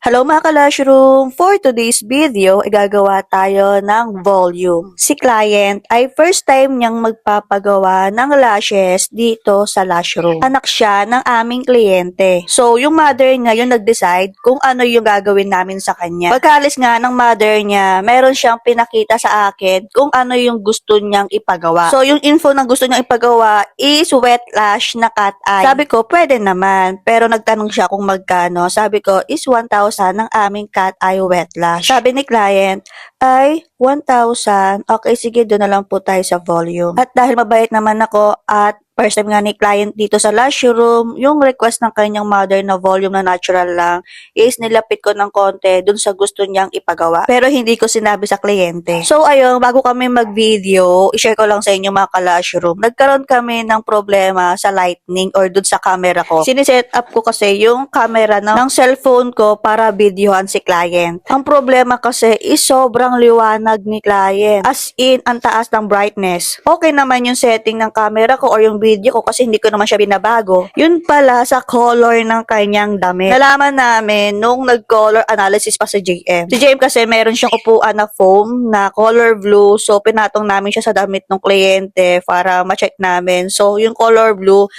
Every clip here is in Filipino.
Hello mga ka-Lushroom! For today's video, igagawa tayo ng volume. Si client ay first time niyang magpapagawa ng lashes dito sa Lushroom. Anak siya ng aming kliyente. So, yung mother niya yung nag-decide kung ano yung gagawin namin sa kanya. Pagkalis nga ng mother niya, meron siyang pinakita sa akin kung ano yung gusto niyang ipagawa. So, yung info na gusto niyang ipagawa is wet lash na cat eye. Sabi ko, pwede naman. Pero nagtanong siya kung magkano. Sabi ko, is 1,000 ng aming cat eye wet lash. Sabi ni client, ay 1,000. Okay, sige, doon na lang po tayo sa volume. At dahil mabait naman ako at first time nga ni client dito sa Lushroom, yung request ng kanyang mother na volume na natural lang is nilapit ko ng konti dun sa gusto niyang ipagawa. Pero hindi ko sinabi sa kliyente. So ayun, bago kami mag-video, i-share ko lang sa inyo mga ka-Lushroom. Nagkaroon kami ng problema sa lightning or dun sa camera ko. Siniset up ko kasi yung camera ng cellphone ko para videohan si client. Ang problema kasi is sobrang liwanag ni client. As in, ang taas ng brightness. Okay naman yung setting ng camera ko or yung video ko kasi hindi ko naman siya binabago. Yun pala sa color ng kanyang damit. Nalaman namin nung nag-color analysis pa si JM. Si JM kasi meron siyang upuan na foam na color blue. So, pinatong namin siya sa damit ng kliyente para ma-check namin. So, yung color blue,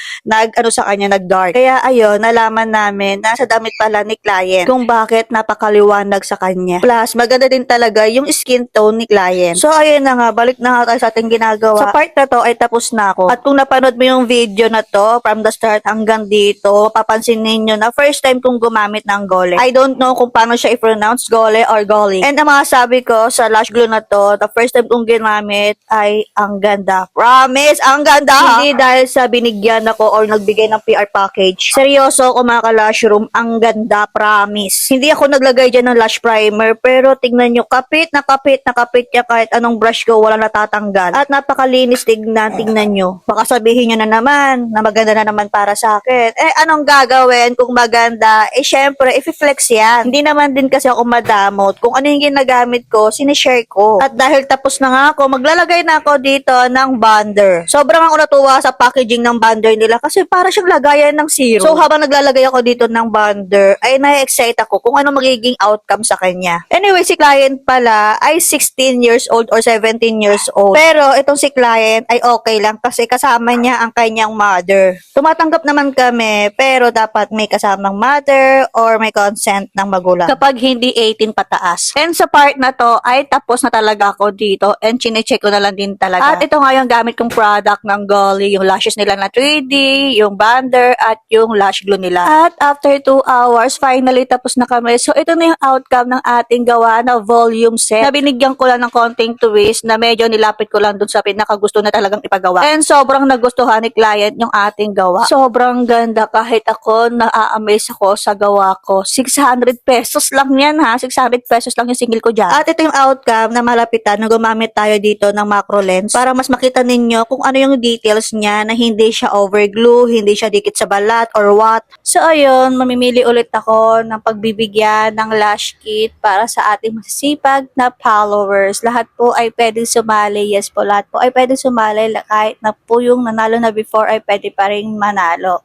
sa kanya, nag-dark. Kaya, ayun, nalaman namin na sa damit pala ni client kung bakit napakaliwanag sa kanya. Plus, maganda din talaga yung skin tone ni client. So, ayun na nga, balik na nga tayo sa ating ginagawa. Sa part na to ay tapos na ako. At kung napanood mo yung video na to, from the start hanggang dito, papansin ninyo na first time kong gumamit ng Gole. I don't know kung paano siya i-pronounce, Gole or Goli. And ang mga sabi ko sa lash glue na to, the first time kong ginamit ay ang ganda. Promise, ang ganda! Hindi dahil sa binigyan ako or nagbigay ng PR package. Seryoso ako mga ka-Lushroom, ang ganda, promise. Hindi ako naglagay dyan ng lash primer, pero tignan nyo, kapit na kapit na kapit niya kahit anong brush ko, walang natatanggal. At napakalinis tignan nyo. Baka sabihin nyo na naman, na maganda na naman para sa akin. Eh, anong gagawin kung maganda? Eh, syempre, i-flex yan. Hindi naman din kasi ako madamot. Kung ano yung ginagamit ko, sinishare ko. At dahil tapos na nga ako, maglalagay na ako dito ng bonder. Sobrang ako natuwa sa packaging ng bonder nila kasi para siyang lagayan ng zero. So, habang naglalagay ako dito ng bonder, ay na-excite ako kung ano magiging outcome sa kanya. Anyway, si client pala ay 16 years old or 17 years old. Pero itong si client ay okay lang kasi kasama niya ang kanyang mother. Tumatanggap naman kami, pero dapat may kasamang mother or may consent ng magulang kapag hindi 18 pataas. And sa part na to ay tapos na talaga ako dito and chinecheck ko na lang din talaga. At ito nga yung gamit kong product ng Golly, yung lashes nila na 3D, yung bonder at yung lash glue nila. At after 2 hours, finally tapos na kami. So ito na yung outcome ng ating gawa na volume set. Na binigyan ko lang ng konting twist na medyo nilapit ko lang dun sa pinakagusto na talagang ipagawa. And sobrang nagustuhan ni client yung ating gawa. Sobrang ganda kahit ako na-amaze ako sa gawa ko. 600 pesos lang yan ha. 600 pesos lang yung single ko dyan. At ito yung outcome na malapitan na gumamit tayo dito ng macro lens para mas makita ninyo kung ano yung details niya na hindi siya overglue, hindi siya dikit sa balat or what. So ayun, mamimili ulit ako ng pagbibigyan ng lash kit para sa ating masisipag na followers. Lahat po ay pwedeng sumali. Yes po, lahat po ay pwedeng sumali. Kahit na po yung nanalo na before ay pwede pa rin manalo.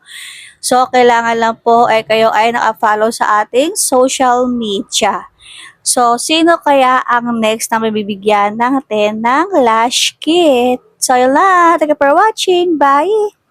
So, kailangan lang po ay kayo ay naka-follow sa ating social media. So, sino kaya ang next na mabibigyan natin ng lash kit? So, yun lang. Thank you for watching. Bye!